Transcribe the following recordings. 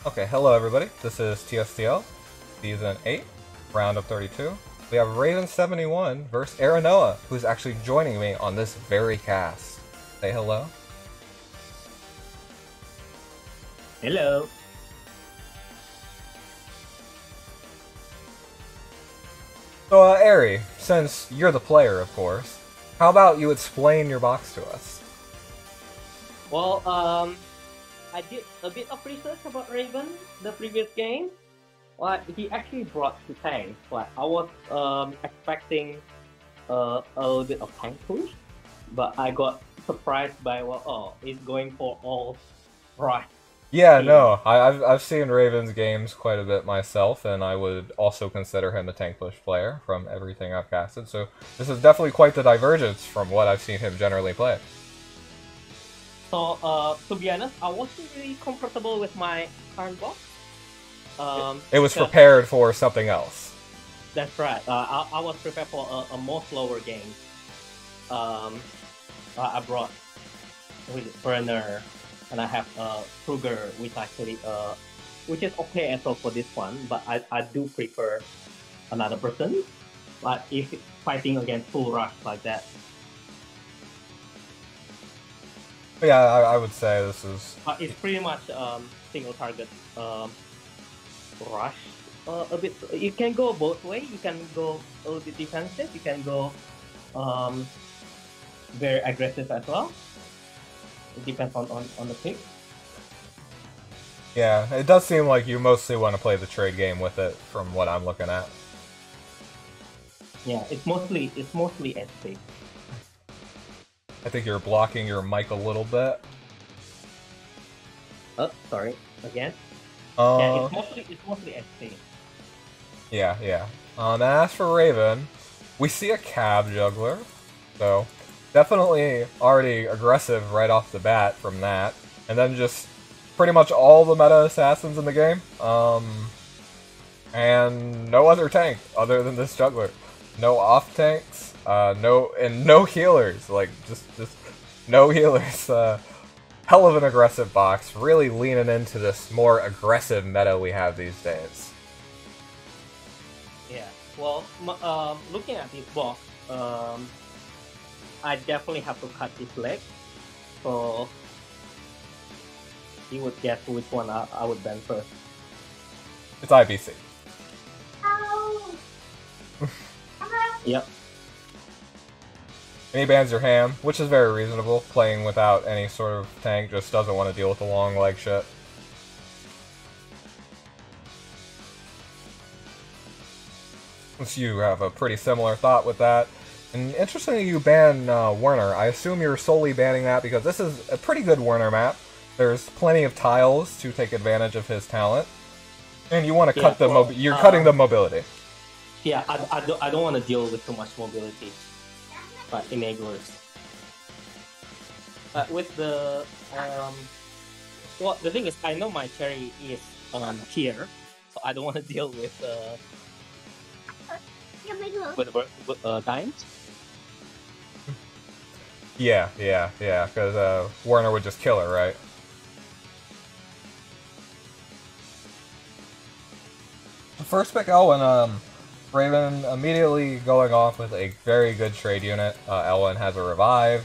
Okay, hello everybody. This is TSdL, Season 8, Round of 32. We have Raven71 versus Aerinoa, who's actually joining me on this very cast. Say hello. Hello. So, Ari, since you're the player, of course, how about you explain your box to us? Well, I did a bit of research about Raven, the previous game. He actually brought two tanks. I was expecting a little bit of tank push, but I got surprised by he's going for all right. Yeah, no, I've seen Raven's games quite a bit myself, and I would also consider him a tank push player from everything I've casted, so this is definitely quite the divergence from what I've seen him generally play. So, to be honest, I wasn't really comfortable with my current box. It was prepared for something else. That's right. I was prepared for a more slower game. I brought Brenner, and I have Kruger, which is okay as well for this one. But I do prefer another person. But if fighting against full rush like that. Yeah, I would say this is. It's pretty much single target rush. A bit. You can go both ways. You can go a little bit defensive. You can go very aggressive as well. It depends on the pick. Yeah, it does seem like you mostly want to play the trade game with it, from what I'm looking at. Yeah, it's mostly SP. I think you're blocking your mic a little bit. Oh, sorry. Again. Yeah, it's mostly SP. Yeah. As for Raven, we see a cab juggler, so definitely already aggressive right off the bat from that, and then just pretty much all the meta assassins in the game, and no other tank other than this juggler. No off tanks, no healers, like just no healers. Hell of an aggressive box, really leaning into this more aggressive meta we have these days. Yeah, well, looking at this box, I definitely have to cut his leg, so he would guess which one I would ban first. It's IBC. Yep. And he bans your ham, which is very reasonable. Playing without any sort of tank, just doesn't want to deal with the long leg shit. Since you have a pretty similar thought with that. And interestingly, you ban Werner. I assume you're solely banning that because this is a pretty good Werner map. There's plenty of tiles to take advantage of his talent. And you want to cut you're cutting the mobility. Yeah, I don't want to deal with too much mobility. Enablers. With the well, the thing is, I know my cherry is here, so I don't want to deal with dimes. Yeah, because Werner would just kill her, right? First pick Elwyn, Raven immediately going off with a very good trade unit. Elwyn has a revive,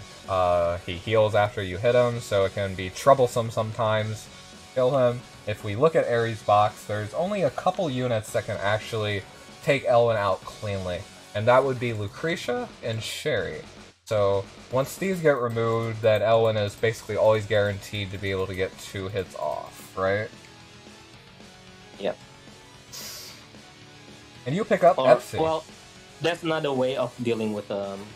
he heals after you hit him, so it can be troublesome sometimes to kill him. If we look at Ares' box, there's only a couple units that can actually take Elwyn out cleanly, and that would be Lucretia and Sherry. So once these get removed, then Elwyn is basically always guaranteed to be able to get 2 hits off, right? Yep. And you pick up Epsi. Well, that's another way of dealing with Elwyn.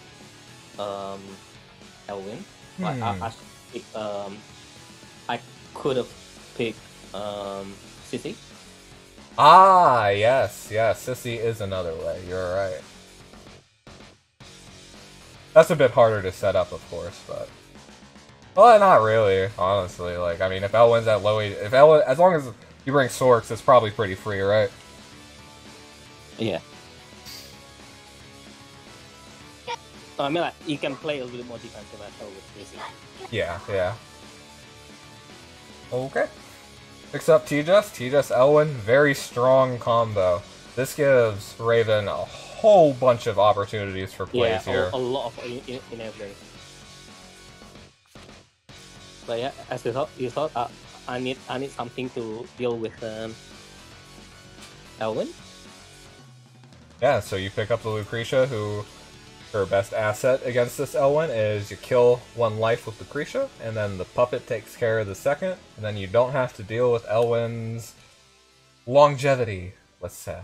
I could have picked Sissy. Ah, yes, Sissy is another way. You're right. That's a bit harder to set up, of course, but well, not really, honestly. Like, I mean, if Elwyn's at low, as long as you bring Sorks, it's probably pretty free, right? Yeah. I mean, like, you can play a little bit more defensive as well with Sissy. Yeah. Okay. Picks up T-Just Elwyn, very strong combo. This gives Raven a whole bunch of opportunities for plays here. A lot of enablers. But yeah, as you thought, I need something to deal with Elwyn. Yeah, so you pick up the Lucretia, who her best asset against this Elwyn is you kill one life with Lucretia, and then the puppet takes care of the second, and then you don't have to deal with Elwyn's longevity, let's say.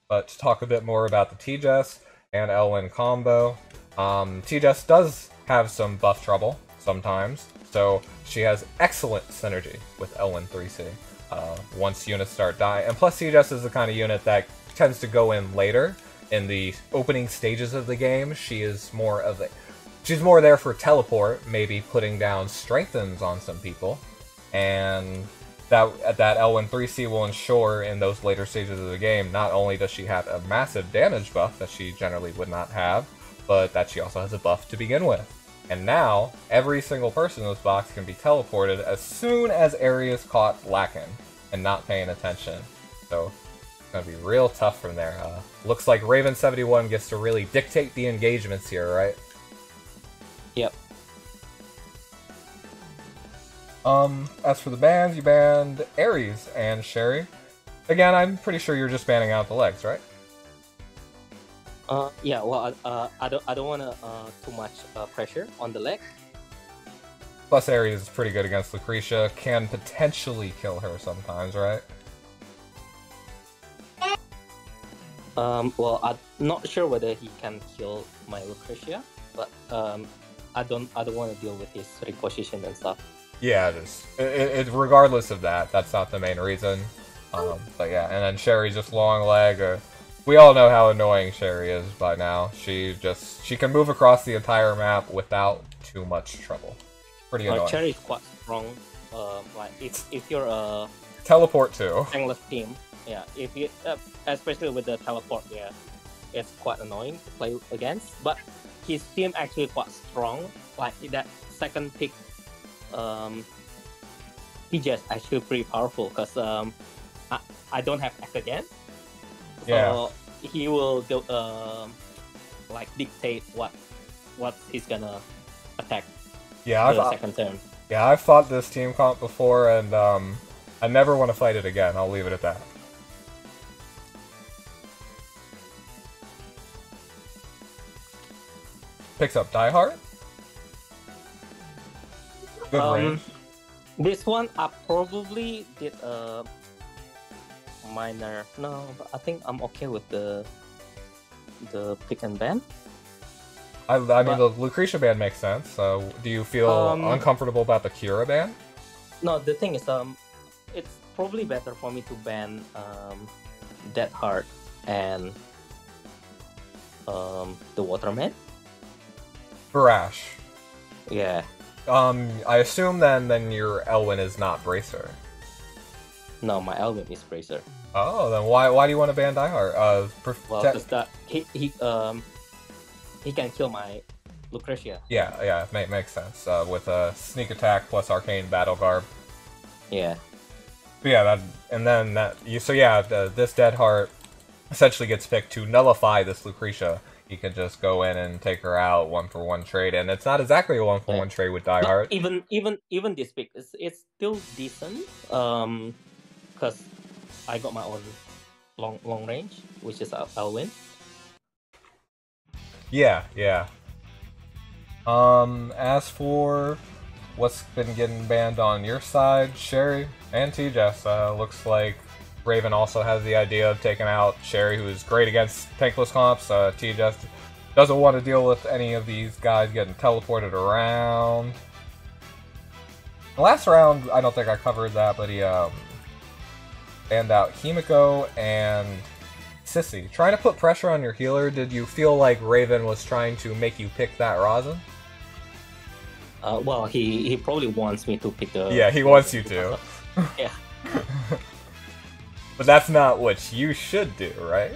But to talk a bit more about the T-Jess and Elwyn combo, T-Jess does have some buff trouble sometimes, so she has excellent synergy with L13C once units start dying. And plus T-Jess is the kind of unit that tends to go in later in the opening stages of the game. She's more there for teleport, maybe putting down strengthens on some people, and that L13C will ensure in those later stages of the game, not only does she have a massive damage buff that she generally would not have, but that she also has a buff to begin with. And now, every single person in this box can be teleported as soon as area is caught lacking and not paying attention. So it's going to be real tough from there. Looks like Raven71 gets to really dictate the engagements here, right? Yep. As for the bans, you banned Ares and Sherry. Again, I'm pretty sure you're just banning out the legs, right? Yeah. Well, I don't want too much pressure on the leg. Plus, Ares is pretty good against Lucretia. Can potentially kill her sometimes, right? Well, I'm not sure whether he can kill my Lucretia, but I don't want to deal with his reposition and stuff. Yeah, it regardless of that, that's not the main reason. But yeah, and then Sherry's just long leg. We all know how annoying Sherry is by now. She can move across the entire map without too much trouble. Pretty annoying. Sherry is quite strong. Like if you're a teleport too. Tangless team, yeah. If you especially with the teleport, yeah, it's quite annoying to play against. But his team actually quite strong. Like that second pick. He just actually pretty powerful because I don't have Act again, so yeah. He will do, like dictate what he's gonna attack. Yeah, the second turn. Yeah, I've fought this team comp before, and I never want to fight it again. I'll leave it at that. Picks up Die Hard. Good range. This one I probably did a minor. No, but I think I'm okay with the pick and ban. I mean, the Lucretia ban makes sense. So, do you feel uncomfortable about the Kira ban? No, the thing is, it's probably better for me to ban Dead Heart and the Waterman. Barash. Yeah. I assume then your Elwyn is not Bracer. No, my Elwyn is Bracer. Oh, then why do you want to ban Diehard? Well, because that he can kill my Lucretia. Yeah, makes sense. With a sneak attack plus arcane battle garb. Yeah. But yeah, this Dead Heart essentially gets picked to nullify this Lucretia. You can just go in and take her out 1-for-1 trade, and it's not exactly a 1-for-1 trade with Die Hard. Even this pick, it's still decent. Because I got my own long range, which is I'll win. Yeah. As for what's been getting banned on your side, Sherry and T-Jess, looks like Raven also has the idea of taking out Sherry, who is great against tankless comps. T-Jess doesn't want to deal with any of these guys getting teleported around. The last round, I don't think I covered that, but he banned out Himiko and Sissy. Trying to put pressure on your healer, did you feel like Raven was trying to make you pick that Rosin? Well, he probably wants me to pick the... Yeah, he wants you to. Yeah. But that's not what you should do, right?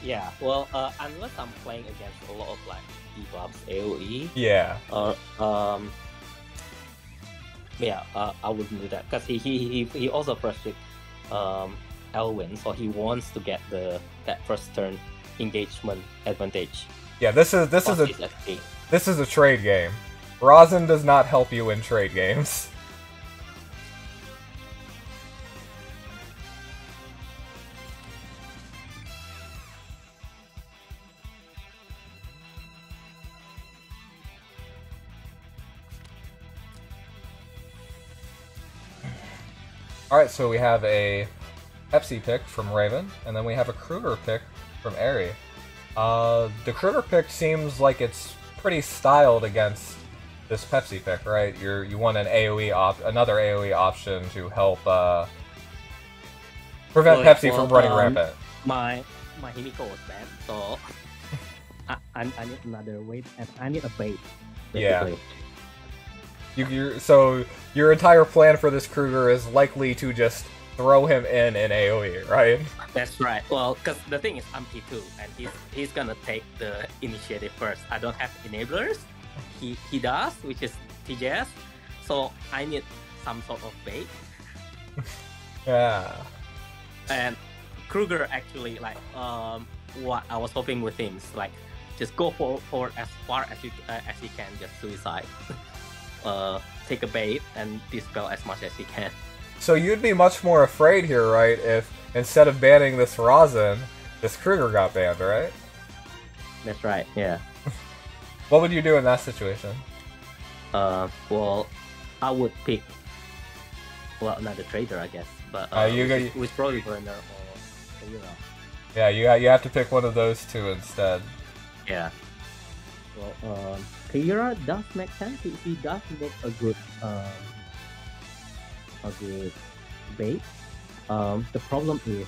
Yeah, well, unless I'm playing against a lot of like debuffs, AoE. Yeah. Yeah, I wouldn't do that because he also first pick Elwin, so he wants to get that first turn engagement advantage. Yeah, this is a trade game. Rosin does not help you in trade games. Alright, so we have a Pepsi pick from Raven, and then we have a Kruger pick from Aerie. The Kruger pick seems like it's pretty styled against this Pepsi pick, right? You want an another AoE option to help prevent Pepsi from running rampant. My Himiko was bad, so I need another weight, and I need a bait. Basically. Yeah. So your entire plan for this Kruger is likely to just throw him in AoE, right? That's right. Well, because the thing is, I'm P2, and he's gonna take the initiative first. I don't have enablers. He does, which is TJS. So I need some sort of bait. Yeah. And Kruger actually, like, what I was hoping with him is like, just go for as far as you can, just suicide. Take a bait and dispel as much as you can. So you'd be much more afraid here, right, if instead of banning this Rosin, this Kruger got banned, right? That's right, yeah. What would you do in that situation? Well, I would pick, well, another trader, I guess, but with probably Burner or Aerinoa. Yeah, you have to pick one of those two instead. Yeah. Well, Kira does make sense. He does make a good bait. The problem is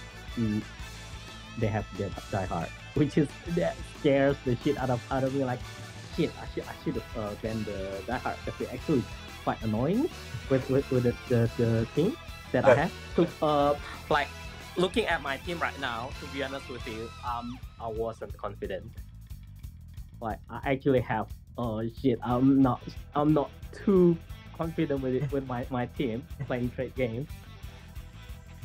they have the Die Hard, which is that scares the shit out of me. Like, shit, I should have banned the Die Hard because it's actually quite annoying with the team that I have. So, like, looking at my team right now, to be honest with you, I wasn't confident. Like, I actually have, shit, I'm not too confident with it, with my team playing trade games.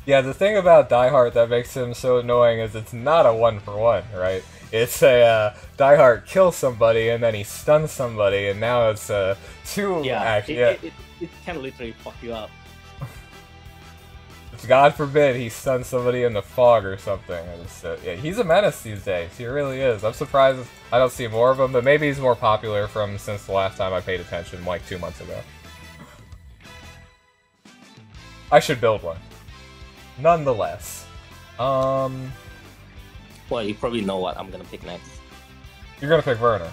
Yeah, the thing about Die Hard that makes him so annoying is it's not a 1-for-1, right? It's a Die Hard kills somebody and then he stuns somebody, and now it's a 2 action. It can literally fuck you up. God forbid he stuns somebody in the fog or something. Yeah, he's a menace these days. He really is. I'm surprised I don't see more of him, but maybe he's more popular since the last time I paid attention, like 2 months ago. I should build one. Nonetheless. Well, you probably know what I'm gonna pick next. You're gonna pick Werner.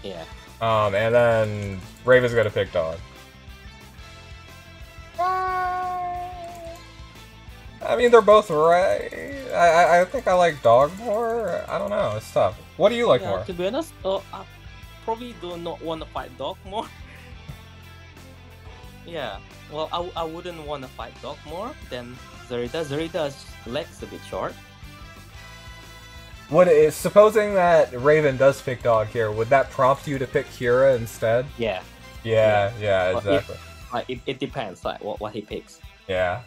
Yeah. And then Raven's gonna pick Dog. I mean, they're both right. I think I like Dog more. I don't know. It's tough. What do you like more? To be honest, I probably do not want to fight Dog more. Yeah. Well, I wouldn't want to fight Dog more than Zerita. Zerita's legs a bit short. Supposing that Raven does pick Dog here, would that prompt you to pick Kira instead? Yeah. Yeah, exactly. It depends, like what he picks. Yeah.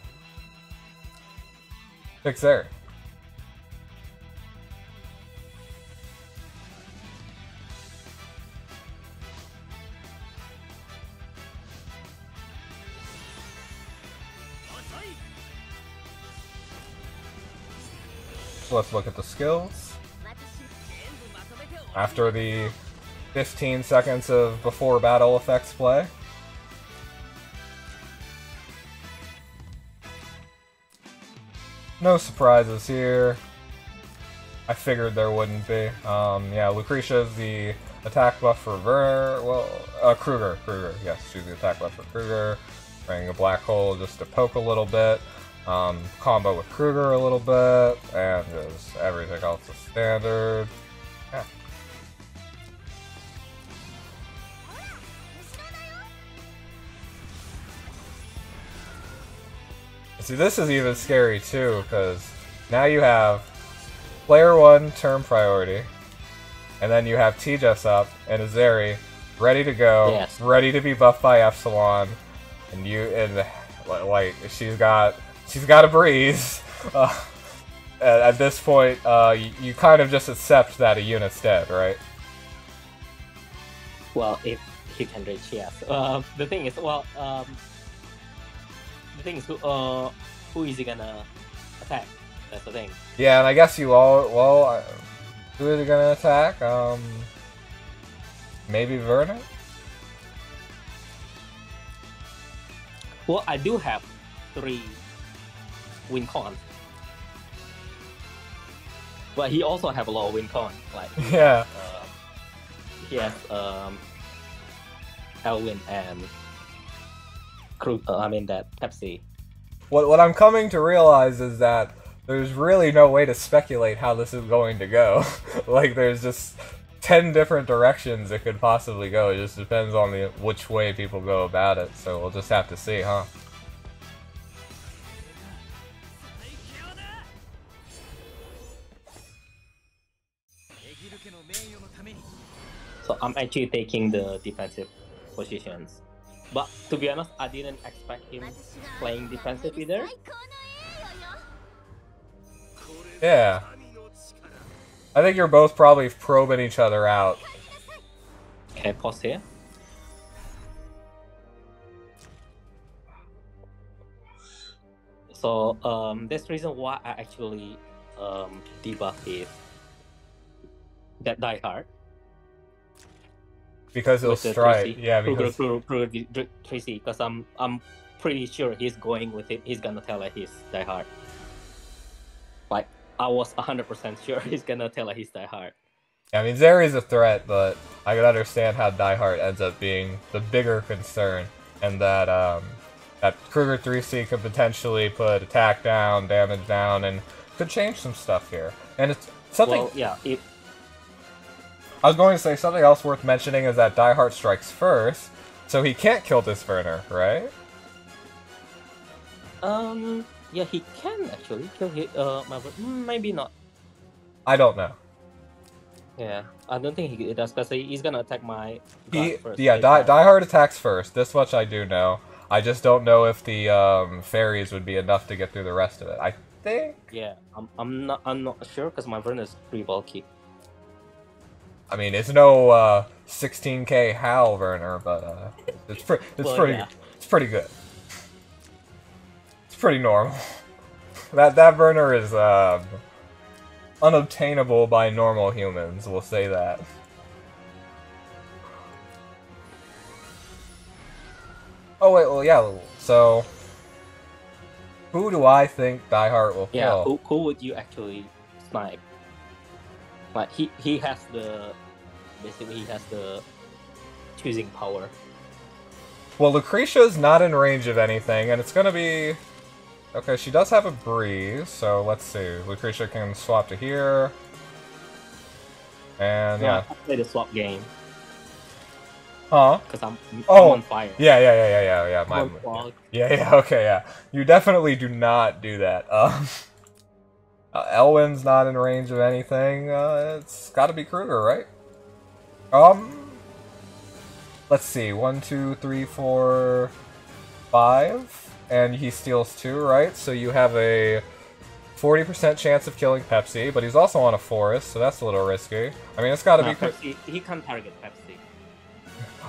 Pick there. So let's look at the skills. After the 15 seconds of before battle effects play. No surprises here. I figured there wouldn't be. Yeah, Lucretia's the attack buff for Werner. Well, Kruger. Yes, she's the attack buff for Kruger. Bringing a black hole just to poke a little bit. Combo with Kruger a little bit. And just everything else is standard. Yeah. See, this is even scary too, because now you have player 1 turn priority, and then you have TJS up and Azeri ready to go, ready to be buffed by Epsilon, and like she's got a breeze. At this point, you kind of just accept that a unit's dead, right? Well, if he can reach, yes. The thing is, who is he gonna attack? That's the thing. Yeah, and I guess you all, well, who is he gonna attack? Maybe Werner? Well, I do have 3 win cons. But he also have a lot of win cons. Like Yeah. He has Elwin and that Pepsi. What I'm coming to realize is that there's really no way to speculate how this is going to go. Like, there's just 10 different directions it could possibly go. It just depends on which way people go about it. So we'll just have to see, huh? So I'm actually taking the defensive positions. But to be honest, I didn't expect him playing defensive either. Yeah. I think you're both probably probing each other out. Okay, pause here. So that's the reason why I actually debuff is that Die Hard. Because he'll strike. Yeah, because Tracy, because I'm pretty sure he's going with it. He's gonna tell his Die Hard. Like, I was 100% sure he's gonna tell his Die Hard. I mean, Zeri's a threat, but I can understand how Die Hard ends up being the bigger concern, and that that Kruger 3C could potentially put attack down, damage down, and could change some stuff here. And it's something. Well, yeah. I was going to say something else worth mentioning is that Die Hard strikes first, so he can't kill this Werner, right? Yeah, he can actually kill maybe not. I don't know. Yeah, I don't think he does, because he's gonna attack my guard first. Yeah, Die Hard attacks first. This much I do know. I just don't know if the fairies would be enough to get through the rest of it. I think. Yeah, I'm not sure, because my Werner is pretty bulky. I mean, it's no 16k Hal Werner, but it's pretty good. It's pretty normal. That Werner is unobtainable by normal humans. We'll say that. Oh wait, well yeah. So, who do I think Die Hard will kill? Yeah, who would you actually snipe? Like, he has the choosing power. Well, Lucretia's not in range of anything, and it's gonna be... Okay, she does have a breeze, so let's see. Lucretia can swap to here. And yeah. I play the swap game. Huh? Because I'm on fire. Yeah. Okay, yeah. You definitely do not do that. Elwin's not in range of anything. It's gotta be Kruger, right? Let's see. 1, 2, 3, 4, 5. And he steals 2, right? So you have a 40% chance of killing Pepsi, but he's also on a forest, so that's a little risky. I mean, it's gotta be... Pepsi, he can't target Pepsi.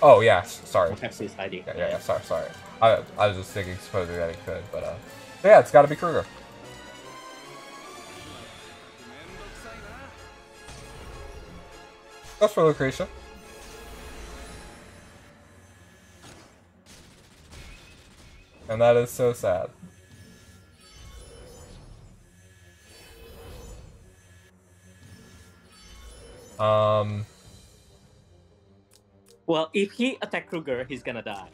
Oh, yeah, sorry. Pepsi is hiding. Yeah, sorry. I was just thinking supposedly that he could, but yeah, it's gotta be Kruger. That's for Lucretia. And that is so sad. Well, if he attack Kruger, he's gonna die.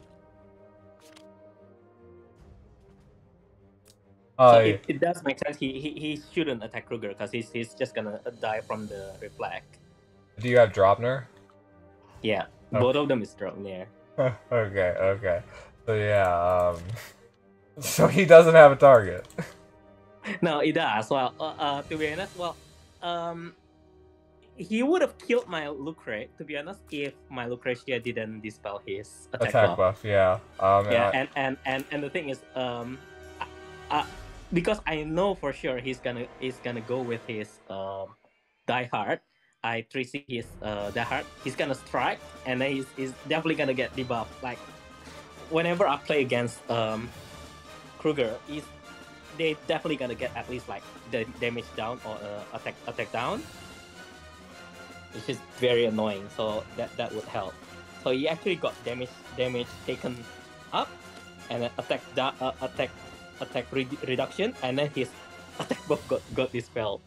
So it does make sense. He shouldn't attack Kruger, because he's just gonna die from the reflect. Do you have Dropner? Yeah, both of them is Dropner. Okay. So yeah, so he doesn't have a target. No, he does. Well, to be honest, he would have killed my Lucre, to be honest, if my Lucretia didn't dispel his Attack buff, yeah. Yeah, and the thing is, because I know for sure he's gonna go with his Die Hard. I 3C his Die Hard. He's gonna strike, and then he's definitely gonna get debuff. Like whenever I play against Kruger, they definitely gonna get at least like the damage down or attack down, which is very annoying. So that would help. So he actually got damage taken up, and then attack reduction, and then his attack buff got dispelled.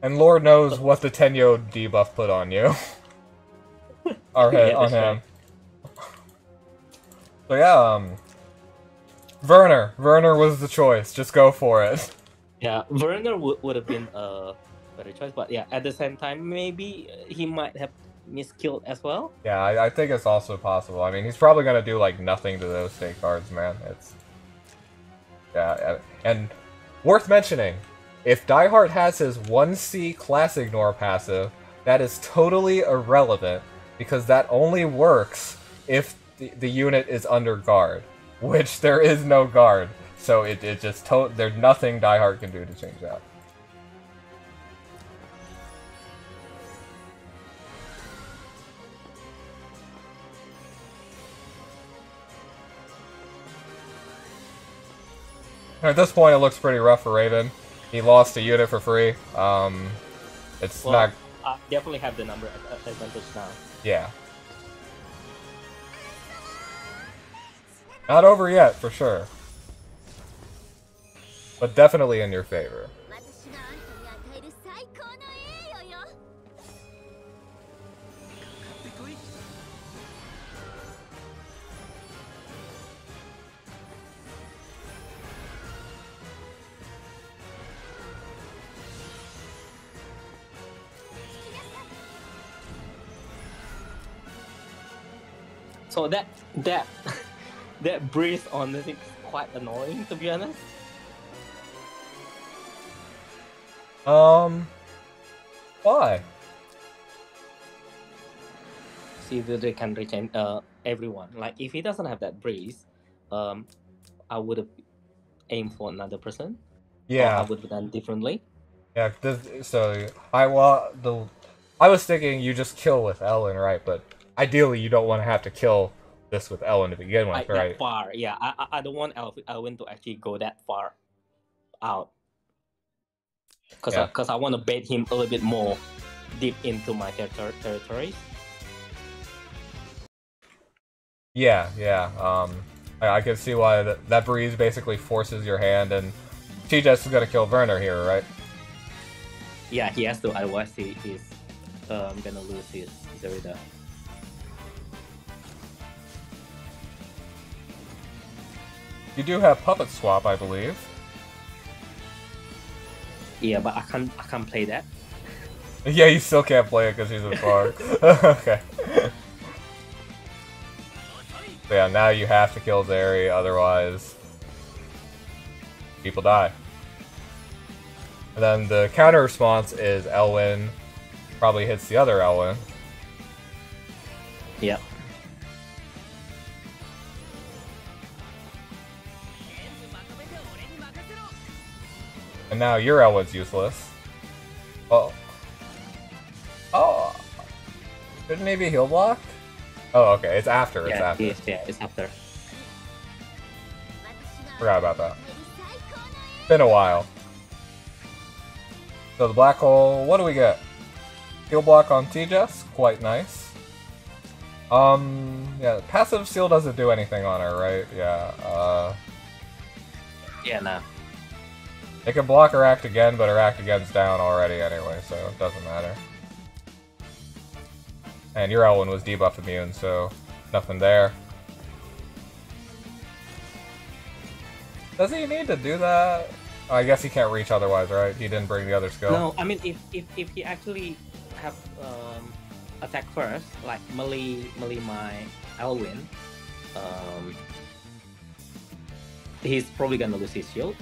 And Lord knows what the Tenyo debuff put on you. Or on him. Right. So yeah, Werner was the choice. Just go for it. Yeah, Werner would have been a better choice, but yeah, at the same time, maybe he might have miskilled as well. Yeah, I think it's also possible. I mean, he's probably gonna do like nothing to those state cards, man. It's and worth mentioning, if Diehard has his 1C class ignore passive, that is totally irrelevant because that only works if the unit is under guard, which there is no guard. So it just there's nothing Diehard can do to change that. At this point, it looks pretty rough for Raven. He lost a unit for free. It's not. Definitely have the number advantage now. Yeah. Not over yet, for sure. But definitely in your favor. So that breeze on this is quite annoying, to be honest. Why? See that they can reach everyone. Like if he doesn't have that breeze, I would have aimed for another person. Yeah, I would have done differently. Yeah, I was thinking you just kill with Ellen, right? But ideally, you don't want to have to kill this with Ellen to begin with, right? That far, yeah. I don't want Ellen to actually go that far out. Because I want to bait him a little bit more deep into my territories. Yeah. I can see why that breeze basically forces your hand, and TJ's is gonna kill Werner here, right? Yeah, he has to, otherwise he's gonna lose his Zerida. You do have Puppet Swap, I believe. Yeah, but I can't play that. Yeah, you still can't play it because he's in far. Okay. So yeah, now you have to kill Zeri, otherwise people die. And then the counter response is Elwyn probably hits the other Elwyn. Yep. And now your Elwyn's useless. Oh. Shouldn't he be heal blocked? Oh, okay, it's after, it's after. It's after. Forgot about that. Been a while. So the black hole, what do we get? Heal block on T-Jess, quite nice. Yeah, passive seal doesn't do anything on her, right? Yeah, Yeah, no. It can block her act again, but her act again's down already anyway, so it doesn't matter. And your Elwyn was debuff immune, so nothing there. Does he need to do that? I guess he can't reach otherwise, right? He didn't bring the other skill. No, I mean if he actually have attack first, like melee my Elwyn, he's probably gonna lose his shield.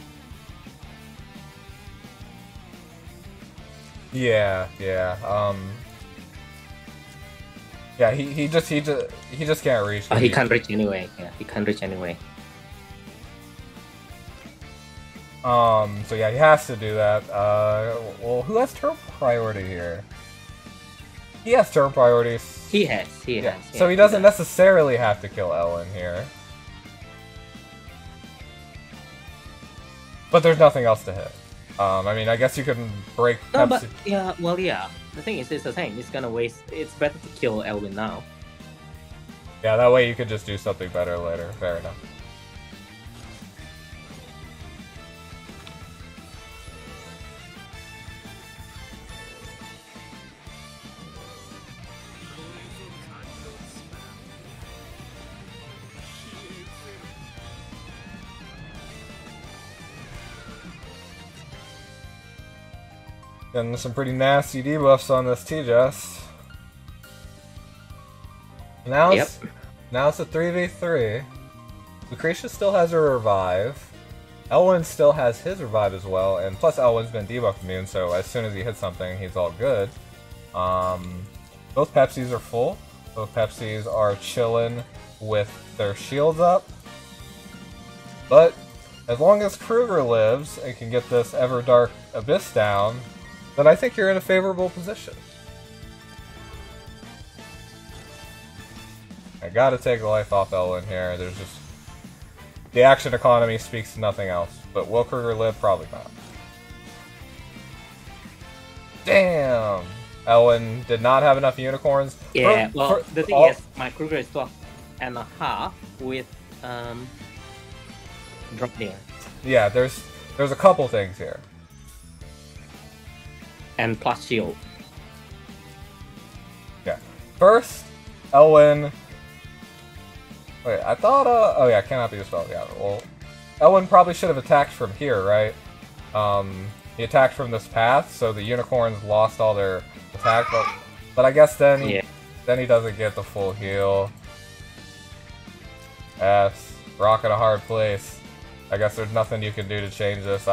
Yeah, yeah. Yeah, he just can't reach. He can't reach anyway. Yeah, he can't reach anyway. So yeah, he has to do that. Well, who has turn priority here? He has turn priorities. He has. So he doesn't necessarily have to kill Ellen here. But there's nothing else to hit. I mean, I guess you can break. No, but yeah, well, yeah. The thing is, it's the same. It's gonna waste. It's better to kill Elwin now. Yeah, that way you could just do something better later. Fair enough. Getting some pretty nasty debuffs on this T-Jess. Now it's a 3v3. Lucretia still has her revive. Elwin still has his revive as well, and plus Elwin's been debuff immune, so as soon as he hits something, he's all good. Both Pepsis are full. Both Pepsis are chilling with their shields up. But as long as Kruger lives and can get this Everdark Abyss down, then I think you're in a favorable position. I gotta take a life off Elwin here. There's just... the action economy speaks to nothing else. But will Kruger live? Probably not. Damn! Elwin did not have enough unicorns. Yeah, the thing is, my Kruger is 12.5 with drop there. Yeah, there's a couple things here. And plus shield. Yeah. First, Elwin... wait, I thought, oh yeah, cannot be dispelled. Yeah, well, Elwin probably should have attacked from here, right? He attacked from this path, so the unicorns lost all their attack, but I guess then he doesn't get the full heal. Rock in a hard place. I guess there's nothing you can do to change this.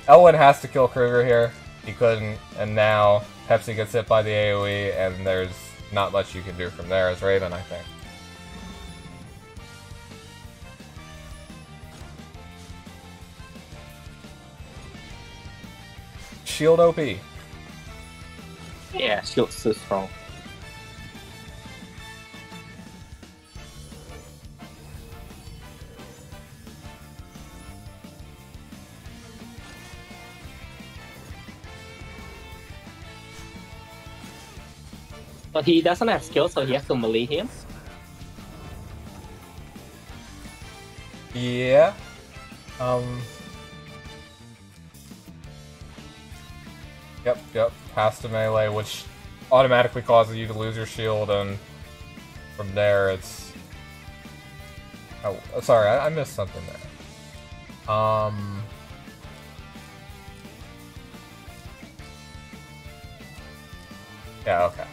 Elwin has to kill Kruger here. He couldn't, and now Pepsi gets hit by the AoE, and there's not much you can do from there as Raven, I think. Shield OP. Yeah, shield's so strong. But he doesn't have skills, so he has to melee him. Yeah. Yep. Has to melee, which automatically causes you to lose your shield, and from there it's... oh, sorry, I missed something there. Yeah, okay.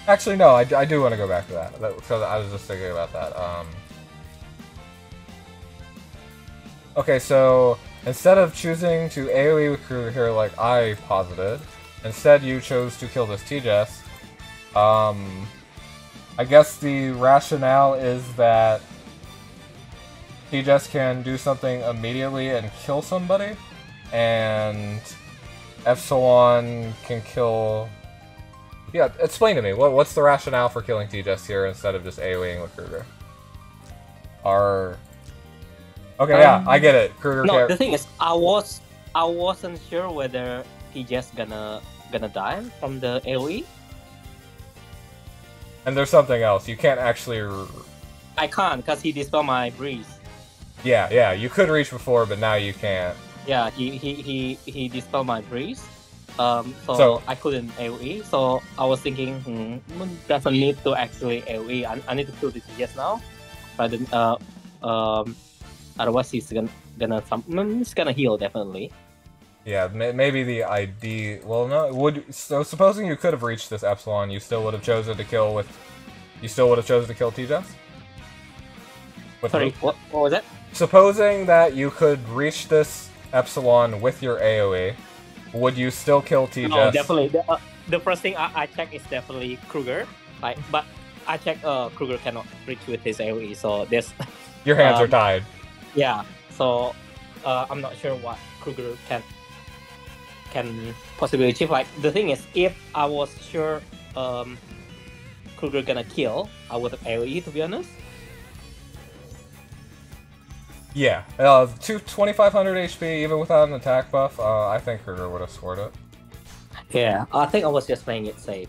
Actually, no, I do want to go back to that, because I was just thinking about that. Okay, so instead of choosing to AoE with Kruger here like I posited, instead you chose to kill this T-Jess. I guess the rationale is that T-Jess can do something immediately and kill somebody, and Epsilon can kill... yeah, explain to me, what's the rationale for killing T-Jess here instead of just AoEing with Kruger? Okay, yeah, I get it. Kruger. No, the thing is, I wasn't sure whether T-Jess gonna die from the AoE. And there's something else. You can't actually... I can't, because he dispelled my breeze. Yeah, you could reach before, but now you can't. Yeah, he dispelled my breeze. So I couldn't AoE, so I was thinking, doesn't need to actually AoE. I need to kill the T-Jess now, but then, otherwise he's gonna heal definitely. Yeah, maybe the ID. Well, no. So supposing you could have reached this Epsilon, you still would have chosen to kill with. You still would have chosen to kill TJS? Sorry, what was that? Supposing that you could reach this Epsilon with your AoE, would you still kill TJS? No, definitely. The first thing I check is definitely Kruger. But I check Kruger cannot reach with his AoE, so there's your hands are tied. Yeah, so I'm not sure what Kruger can possibly achieve. Like the thing is, if I was sure Kruger gonna kill, I would have AoE, to be honest. Yeah, 2500 HP even without an attack buff. I think Kruger would have scored it. Yeah, I think I was just playing it safe.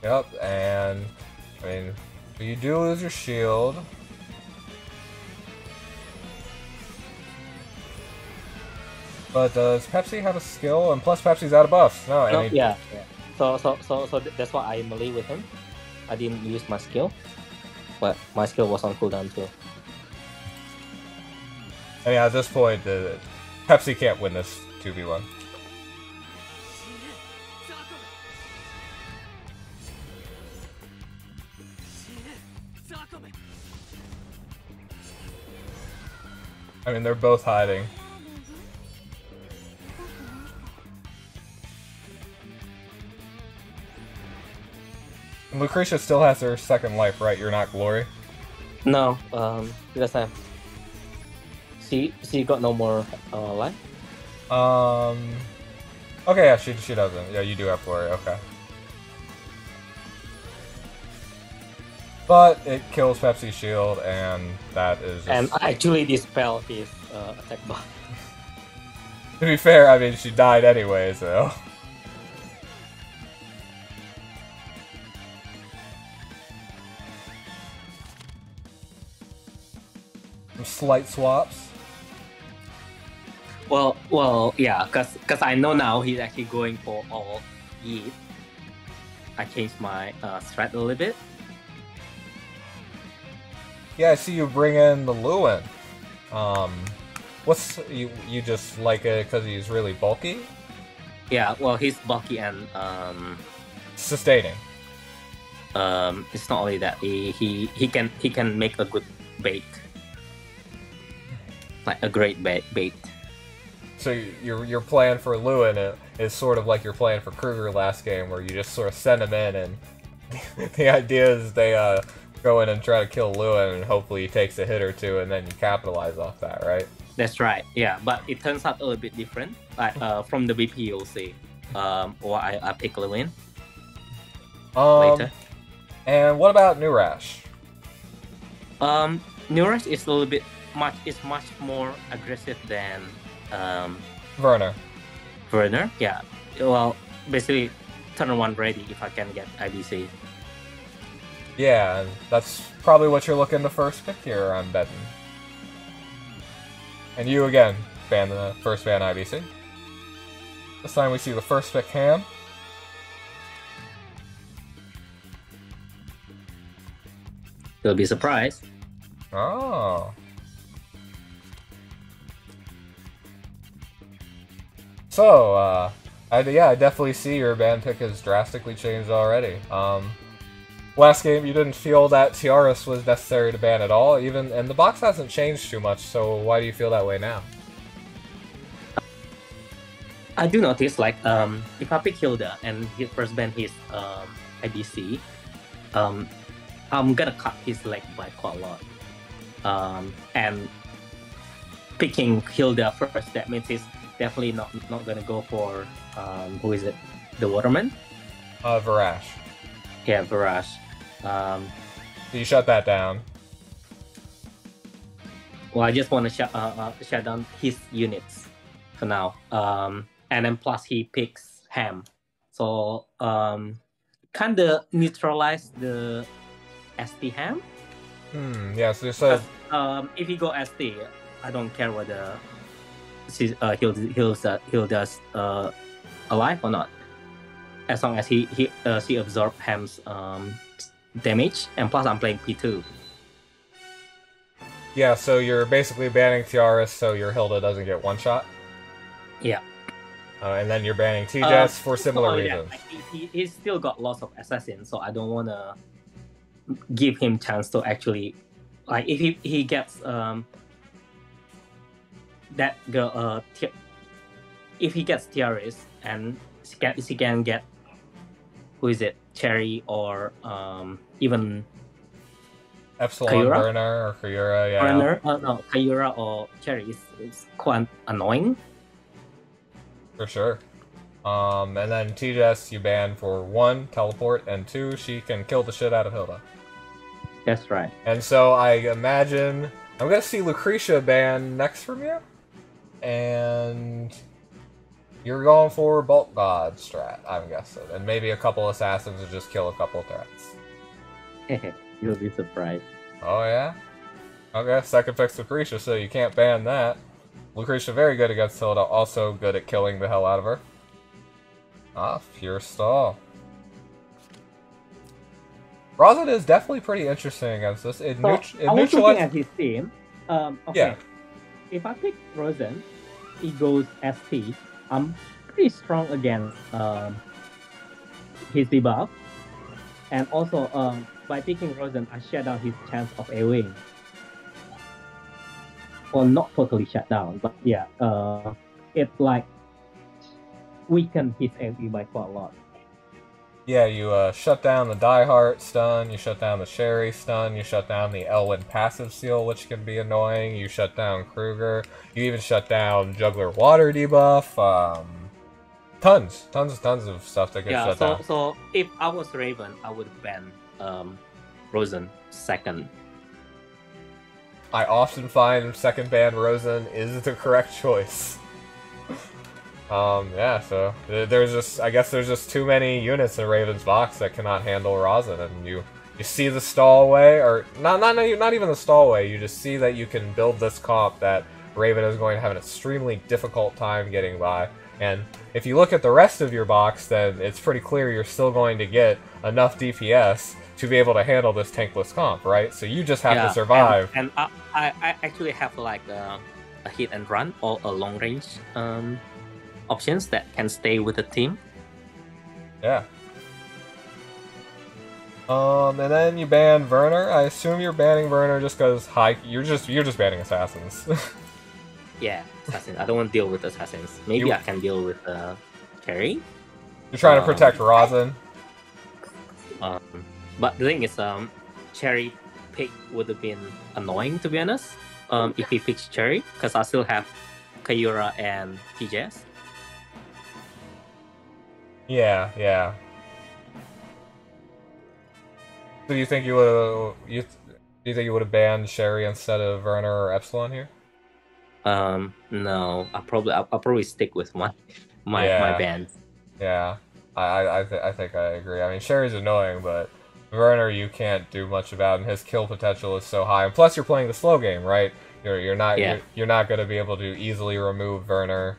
Yep, and I mean, you do lose your shield. But does Pepsi have a skill? And plus Pepsi's out of buffs. No, I mean... Yeah. So that's why I melee with him. I didn't use my skill, but my skill was on cooldown too. I mean, at this point, Pepsi can't win this 2v1. I mean, they're both hiding. And Lucretia still has her second life, right? You're not Glory? No, she doesn't have. She got no more life. Okay, yeah, she doesn't. Yeah, you do have Glory. Okay. But it kills Pepsi's shield, and that is just... And I actually dispel his attack buff. To be fair, I mean, she died anyway, so... Some slight swaps. Well, yeah, cause I know now he's actually going for all yeet. I changed my strat a little bit. Yeah, I see you bring in the Lewin. What's you just like it because he's really bulky? Yeah, well, he's bulky and sustaining. It's not only that he can make a good bait, like a great bait. So your plan for Lewin is sort of like your plan for Kruger last game, where you just sort of send him in, and the idea is they go in and try to kill Lewin, and hopefully he takes a hit or two, and then you capitalize off that, right? That's right. Yeah, but it turns out a little bit different. Like from the BP, you'll see. Or I pick Lewin later. And what about Nurash? Nurash is a little bit much more aggressive than Werner. Yeah. Well, basically, turn one ready if I can get IBC. Yeah, and that's probably what you're looking to first pick here, I'm betting. And you again, ban the first ban IBC. This time we see the first pick Ham. You'll be surprised. Oh. So, I definitely see your ban pick has drastically changed already. Last game you didn't feel that Tiaras was necessary to ban at all, and the box hasn't changed too much, so why do you feel that way now? I do notice, like, if I pick Hilda and he first ban his IBC, I'm gonna cut his leg by quite a lot. And picking Hilda first, that means he's definitely not gonna go for who is it? The Waterman? Varash. Yeah, Varash. So you shut that down. Well, I just want to shut down his units for now. And then plus he picks Ham, so kind of neutralize the ST Ham. Yeah. So if he go ST, I don't care whether he'll does alive or not, as long as she absorb Ham's damage, and plus I'm playing P2. Yeah, so you're basically banning Tiaras so your Hilda doesn't get one shot. Yeah. And then you're banning TJS for similar reasons. He's still got lots of assassins, so I don't want to give him chance to actually, like, if he gets that girl, if he gets Tiaras and he can get, who is it, Cherry or even Epsilon Kayura? Burner or Kayura, yeah. Burner, no, Kayura or Cherry is quite annoying. For sure. And then TJS you ban for 1, teleport, and 2, she can kill the shit out of Hilda. That's right. And so I imagine I'm gonna see Lucretia ban next from you, and you're going for Bulk God strat, I'm guessing, and maybe a couple assassins to just kill a couple threats. You'll be surprised. Oh yeah? Okay, second pick's Lucretia, so you can't ban that. Lucretia very good against Hilda, also good at killing the hell out of her. Ah, pure stall. Rosin is definitely pretty interesting against this. I was looking at his team. Okay. Yeah. If I pick Rosin, he goes ST. I'm pretty strong against his debuff. And also, by picking Rosin, I shut down his chance of AoEing. Well, not totally shut down, but yeah, it like weakened his AoE by quite a lot. Yeah, you shut down the Diehard stun, you shut down the Sherry stun, you shut down the Elwyn passive seal, which can be annoying, you shut down Kruger, you even shut down Juggler Water debuff, tons of stuff that gets shut down. So if I was Raven, I would ban Rosin second. I often find second ban Rosin is the correct choice. Yeah, so I guess there's just too many units in Raven's box that cannot handle Rosin, and you see the stall way, or not even the stall way, you just see that you can build this comp that Raven is going to have an extremely difficult time getting by. And if you look at the rest of your box, then it's pretty clear you're still going to get enough DPS to be able to handle this tankless comp, right? So you just have to survive. And I actually have like a hit and run or a long range options that can stay with the team. Yeah. And then you ban Werner. I assume you're banning Werner just because you're just banning assassins. Yeah, assassins. I don't want to deal with assassins. Maybe I can deal with Cherry. You're trying to protect Rosin. But the thing is, Cherry pick would have been annoying, to be honest. If he picks Cherry, because I still have Kayura and TJS. Yeah. So you think you would have banned Sherry instead of Werner or Epsilon here? No. I'll probably stick with my band. Yeah. I think I agree. I mean, Sherry's annoying, but Werner you can't do much about, and his kill potential is so high. And plus, you're playing the slow game, right? You're not going to be able to easily remove Werner.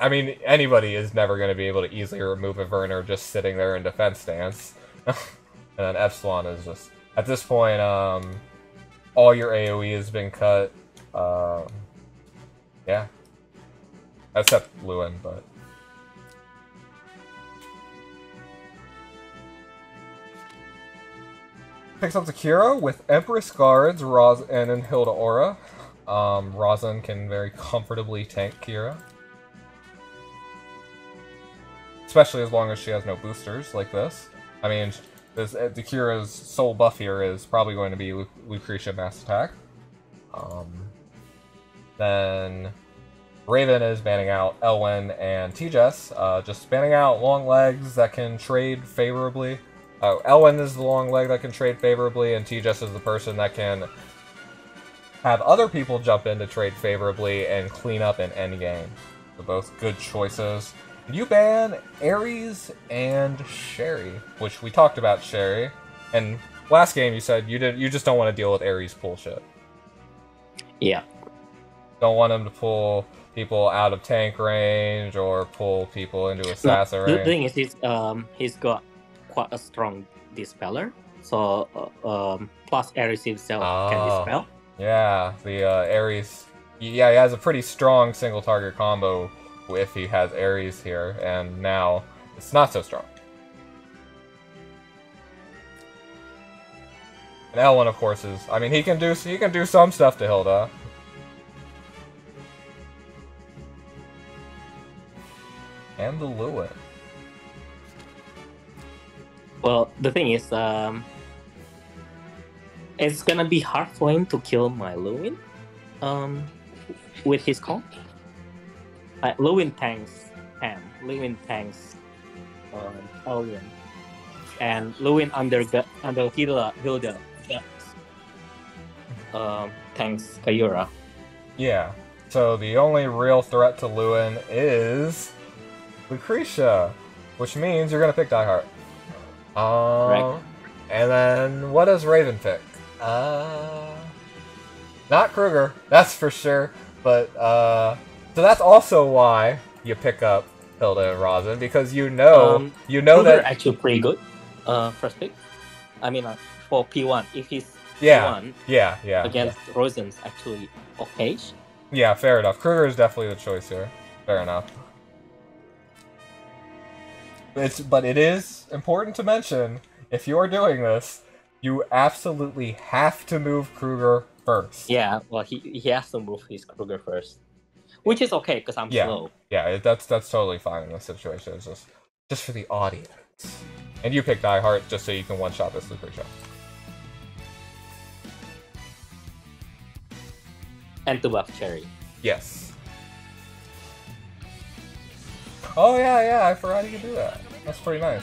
I mean, anybody is never going to be able to easily remove a Werner just sitting there in defense stance. And then Epsilon is just, at this point, all your AoE has been cut. Yeah. Except Lewin, but... Picks up Zakira with Empress Guards, and then Hilda Aura. Rosin can very comfortably tank Kira. Especially as long as she has no boosters like this. I mean, Kira's sole buff here is probably going to be Lucretia Mass Attack. Then Raven is banning out Elwyn and TJS, just banning out long legs that can trade favorably. Elwyn is the long leg that can trade favorably, and TJS is the person that can have other people jump in to trade favorably and clean up in endgame. So both good choices. You ban Ares and Sherry, which we talked about Sherry, and last game you said you just don't want to deal with Ares bullshit. Yeah. Don't want him to pull people out of tank range or pull people into assassin range. The thing is, he's got quite a strong dispeller, So plus Ares himself can dispel. Yeah, the Ares. Yeah, he has a pretty strong single target combo if he has Ares here, and now it's not so strong. And L1, of course, is. I mean, he can do some stuff to Hilda. And the Lewin. Well, the thing is, it's gonna be hard for him to kill my Lewin, with his comp. Lewin tanks Ham, Lewin tanks Elwin, and Lewin under Hilda tanks Kayura. Yeah. So the only real threat to Lewin is Lucretia, which means you're gonna pick Diehard. Right. And then what does Raven pick? Not Kruger, that's for sure. But so that's also why you pick up Hilda and Rosin, because you know Kruger that actually pretty good. First pick. I mean, for P1, if he's P1 against Rosin's actually okay. Yeah, fair enough. Kruger is definitely the choice here. Fair enough. But it is important to mention, if you're doing this, you absolutely have to move Kruger first. Yeah, well, he has to move his Kruger first, which is okay because I'm slow. Yeah, that's totally fine in this situation. It's just for the audience. And you pick Die Hard just so you can one-shot this Lucretia. And to buff Cherry. Yes. Oh yeah, I forgot you could do that. That's pretty nice.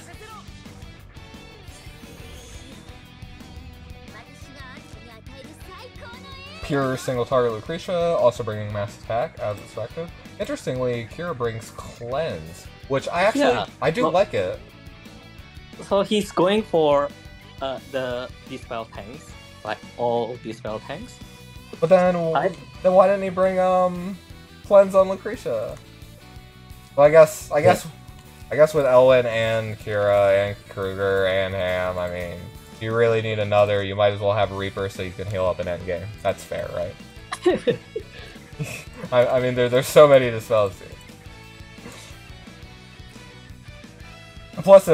Pure single target Lucretia, also bringing mass attack as expected. Interestingly, Kira brings cleanse, which I do like it. So he's going for the dispel tanks, like all dispel tanks. But then why didn't he bring cleanse on Lucretia? Well, I guess with Elwin and Kira and Kruger and Ham, I mean, if you really need another, you might as well have Reaper so you can heal up an endgame. That's fair, right? I mean, there's so many dispels here. Plus,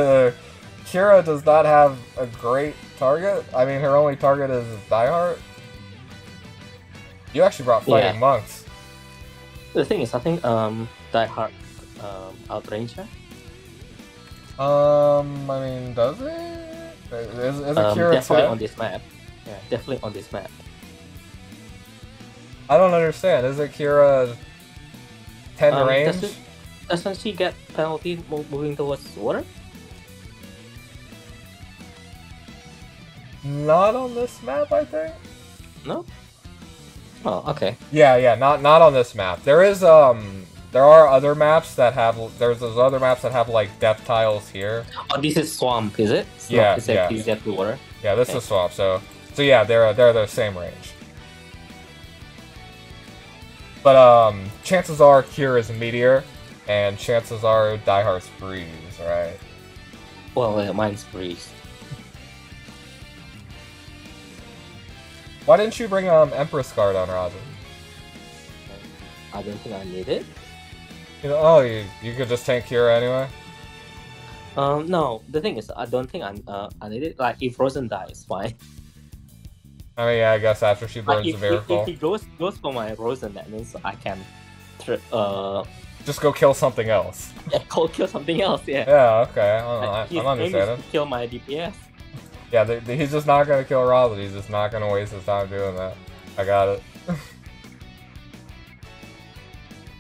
Kira does not have a great target. I mean, her only target is Diehard. You actually brought Fighting Monks. The thing is, I think Diehard outrange her. I mean, does it? Is it Kira definitely 10? on this map. Yeah, definitely on this map. I don't understand. Is it Kira 10 range? Doesn't she get penalty moving towards water? Not on this map, I think. No. Oh, okay. Yeah, not on this map. There is there are other maps that have those other maps that have like depth tiles here. Oh, this is swamp, is it? Yeah. Is that the water? Yeah, this is swamp. So yeah, they're the same range. But chances are Kira's Meteor, and chances are Diehard's Freeze, right? Well, mine's Freeze. Why didn't you bring Empress Guard on Rosin? I don't think I need it. You know, you could just tank Kira anyway. No. The thing is, I don't think I need it. Like, if Rosin dies, fine. I mean, yeah, I guess after she burns the Miracle. If he goes for my Rosin, that means I can, just go kill something else. Yeah, kill something else. Yeah. Yeah. Okay. I'm understanding. Kill my DPS. Yeah, he's just not gonna kill Rosin. He's just not gonna waste his time doing that. I got it.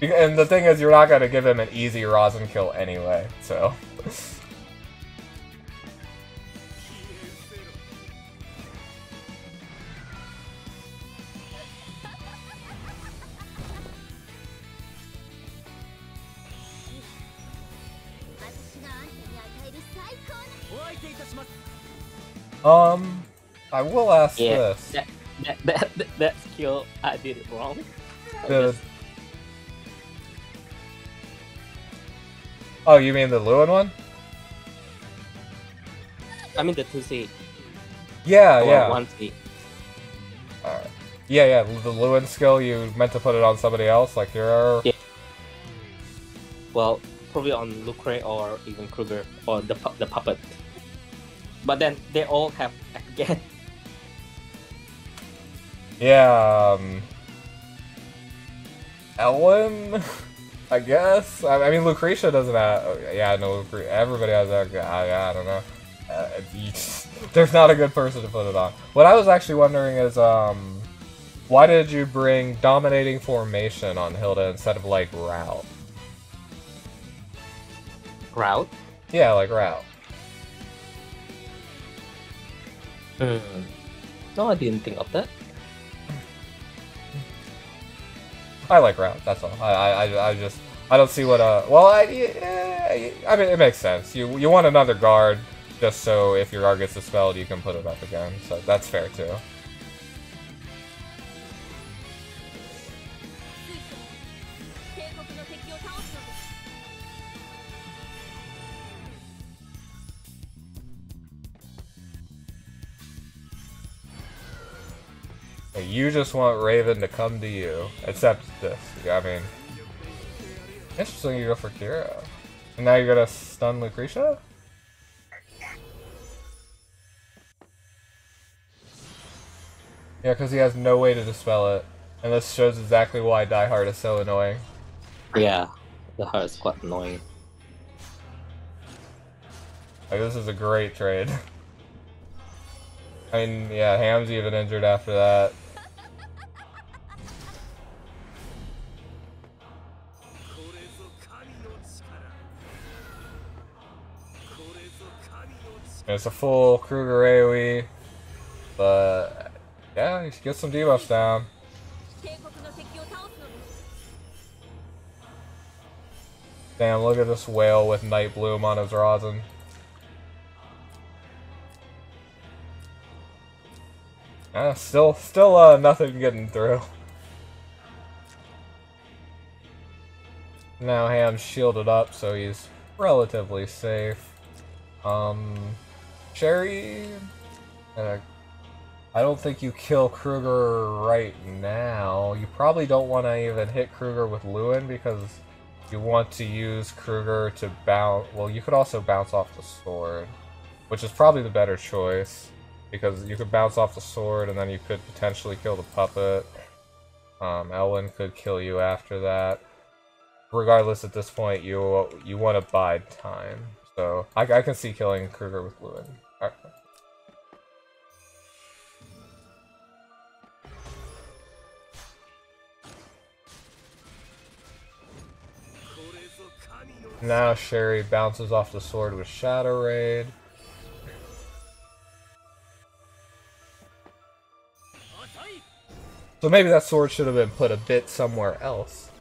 And the thing is, you're not gonna give him an easy Rosin kill anyway, so. I will ask this. That skill, I did it wrong. Oh, you mean the Lewin one? I mean the 2C. Yeah, Or yeah. once he... Yeah, the Lewin skill, you meant to put it on somebody else, like your... Yeah. Well, probably on Lucre or even Kruger or the puppet. But then they all have again. Yeah, Ellen, I guess. I mean, Lucretia doesn't have. Oh, yeah, no, everybody has that. I don't know. There's not a good person to put it on. What I was actually wondering is, why did you bring Dominating Formation on Hilda instead of like Route? Route? Yeah, like Route. No, I didn't think of that. I like Route. That's all. I don't see what well I mean it makes sense. You want another guard just so if your guard gets dispelled you can put it up again. So that's fair too. You just want Raven to come to you. Except this. I mean... Interesting you go for Kira. And now you're gonna stun Lucretia? Yeah, because he has no way to dispel it. And this shows exactly why Die Hard is so annoying. Yeah, the heart is quite annoying. Like, this is a great trade. I mean, yeah, Ham's even injured after that. It's a full Kruger AoE, but yeah, you should get some debuffs down. Damn, look at this whale with Night Bloom on his rosin. Still nothing getting through. Now Ham's shielded up, so he's relatively safe. Sherry, I don't think you kill Kruger right now. You probably don't want to even hit Kruger with Lewin because you want to use Kruger to bounce. Well, you could also bounce off the sword, which is probably the better choice because you could bounce off the sword and then you could potentially kill the puppet. Elwyn could kill you after that. Regardless, at this point, you want to bide time. So I can see killing Kruger with Lewin. Alright. Now Sherry bounces off the sword with Shadow Raid. So maybe that sword should have been put a bit somewhere else.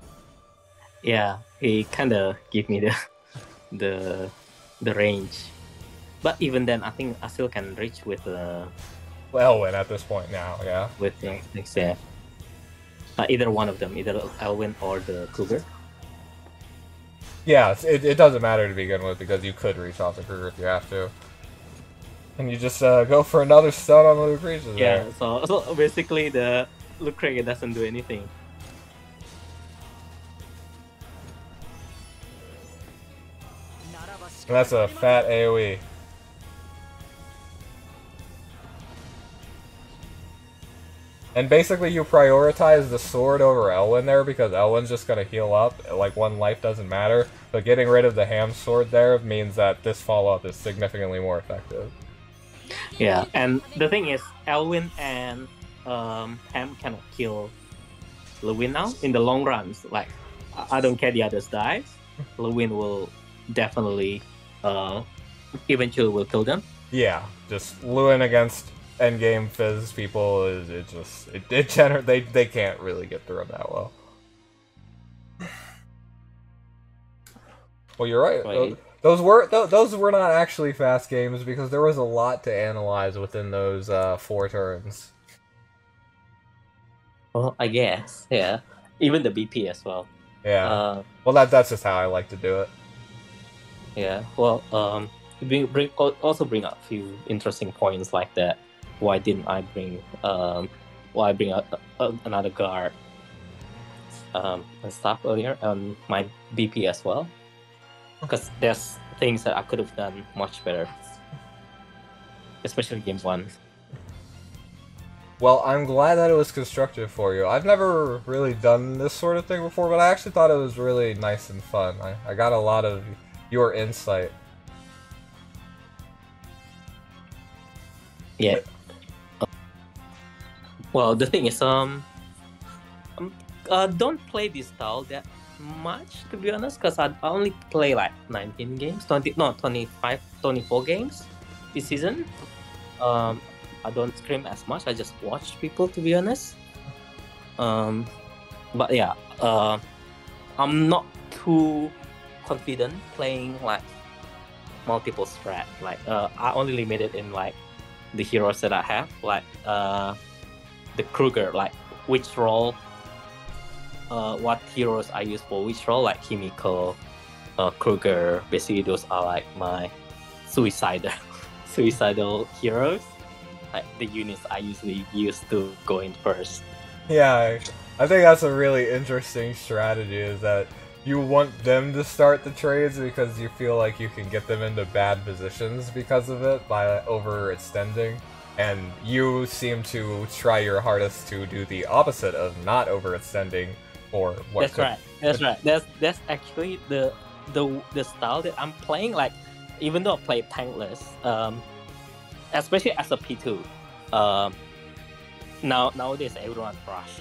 Yeah, he kind of gave me the range, but even then, I think I still can reach with Elwyn at this point now. Yeah. With yeah. Either one of them, either Elwyn or the Kruger. Yeah, it doesn't matter to begin with because you could reach off the Kruger if you have to. And you just go for another stun on the Lucretia there. Yeah, so basically the Lucretia doesn't do anything. And that's a fat AoE. And basically you prioritize the sword over Elwyn there because Elwyn's just gonna heal up, like one life doesn't matter, but getting rid of the Ham sword there means that this follow-up is significantly more effective. Yeah, and the thing is, Elwyn and Ham cannot kill Lewin now in the long runs. Like, I don't care the others dies, Lewin will definitely eventually will kill them. Yeah, just Lewin against endgame Fizz people they can't really get through them that well. Well, you're right. Those were not actually fast games because there was a lot to analyze within those 4 turns. Well, I guess, yeah. Even the BP as well. Yeah. Well, that's just how I like to do it. Yeah. Well, also bring up a few interesting points like that. why didn't I bring another guard and stuff earlier on my BP as well, because there's things that I could have done much better, especially game 1. Well, I'm glad that it was constructive for you. I've never really done this sort of thing before, but I actually thought it was really nice and fun. I got a lot of your insight. Yeah. Well, the thing is, don't play this style that much, to be honest, because I only play like 19 games, 25, 24 games this season. I don't stream as much. I just watch people, to be honest. But yeah, I'm not too confident playing like multiple strat. Like I only limited in like the heroes that I have, like the Kruger, like which role, what heroes I use for which role, like Kimiko, Kruger. Basically, those are like my suicidal heroes, like the units I usually use to go in first. Yeah, I think that's a really interesting strategy, is that you want them to start the trades because you feel like you can get them into bad positions because of it by overextending, and you seem to try your hardest to do the opposite of not overextending for what That's right. That's actually the style that I'm playing. Like, even though I play tankless, especially as a P2, nowadays everyone rush.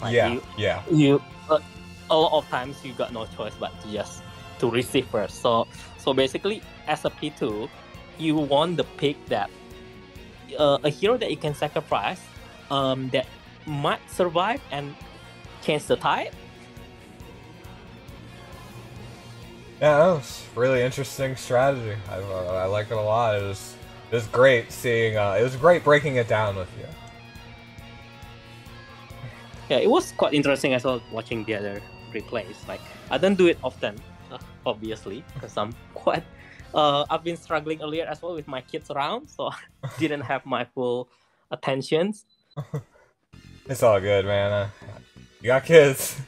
Like you a lot of times you got no choice but to just to receive first. So basically, as a P2, you want the pick that a hero that you can sacrifice, that might survive and change the tide. Yeah, that was really interesting strategy. I like it a lot. It was great seeing. It was great breaking it down with you. Yeah, it was quite interesting as well watching the other replays. Like, I don't do it often, obviously, because I'm quite. I've been struggling earlier as well with my kids around, so I didn't have my full attention. It's all good, man. You got kids.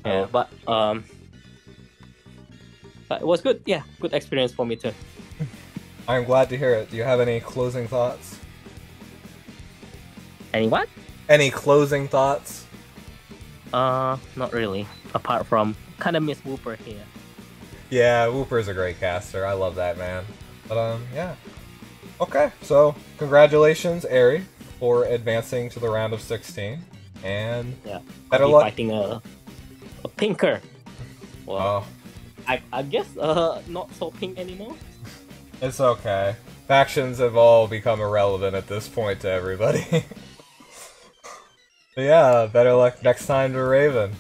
Yeah, but it was good. Yeah, good experience for me too. I'm glad to hear it. Do you have any closing thoughts? Any what? Any closing thoughts? Not really. Apart from kind of miss Wooper here. Yeah, Wooper's a great caster. I love that man. But yeah. Okay, so congratulations, Aery, for advancing to the round of 16, and yeah, better luck fighting a pinker. Well, I guess not so pink anymore. It's okay. Factions have all become irrelevant at this point to everybody. But yeah, better luck next time to Raven.